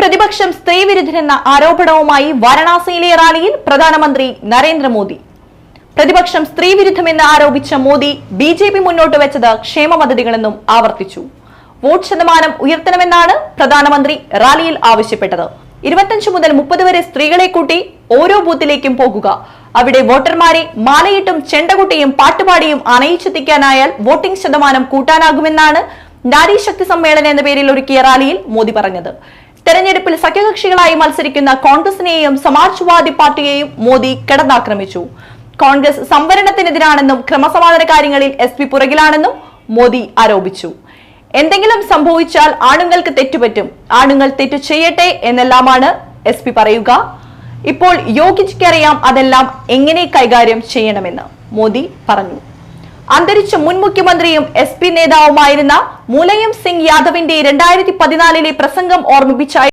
പ്രതിപക്ഷം സ്ത്രീവിരുദ്ധരെന്ന ആരോപണവുമായി വാരണാസിയിലെ റാലിയിൽ പ്രധാനമന്ത്രി നരേന്ദ്രമോദി. പ്രതിപക്ഷം സ്ത്രീവിരുദ്ധമെന്ന് ആരോപിച്ച മോദി ബിജെപി മുന്നോട്ട് വെച്ചത് ക്ഷേമ പദ്ധതികളെന്നും ആവർത്തിച്ചു. വോട്ട് ശതമാനം ഉയർത്തണമെന്നാണ് പ്രധാനമന്ത്രി റാലിയിൽ ആവശ്യപ്പെട്ടത്. 25 മുതൽ 30 വരെ സ്ത്രീകളെ കൂട്ടി ഓരോ ബൂത്തിലേക്കും പോകുക. അവിടെ വോട്ടർമാരെ മാലയിട്ടും ചെണ്ടകുട്ടിയും പാട്ടുപാടിയും അണയിച്ചെത്തിക്കാനായാൽ വോട്ടിംഗ് ശതമാനം കൂട്ടാനാകുമെന്നാണ് നാരീശക്തി സമ്മേളനം എന്ന പേരിൽ ഒരുക്കിയ റാലിയിൽ മോദി പറഞ്ഞത്. തെരഞ്ഞെടുപ്പിൽ സഖ്യകക്ഷികളായി മത്സരിക്കുന്ന കോൺഗ്രസിനെയും സമാജ്വാദി പാർട്ടിയെയും മോദി കടന്നാക്രമിച്ചു. കോൺഗ്രസ് സംവരണത്തിനെതിരാണെന്നും ക്രമസമാധാന കാര്യങ്ങളിൽ എസ്പി പുറകിലാണെന്നും മോദി ആരോപിച്ചു. എന്തെങ്കിലും സംഭവിച്ചാൽ ആണുങ്ങൾക്ക് തെറ്റുപറ്റും, ആണുങ്ങൾ തെറ്റു ചെയ്യട്ടെ എന്നെല്ലാമാണ് എസ്പി പറയുക. ഇപ്പോൾ യോഗിക്കറിയാം അതെല്ലാം എങ്ങനെ കൈകാര്യം ചെയ്യണമെന്ന് മോദി പറഞ്ഞു. അന്തരിച്ച മുൻ മുഖ്യമന്ത്രിയും എസ് പി നേതാവുമായിരുന്ന മുലയം സിംഗ് യാദവിന്റെ 2014 പ്രസംഗം ഓർമ്മിപ്പിച്ചായി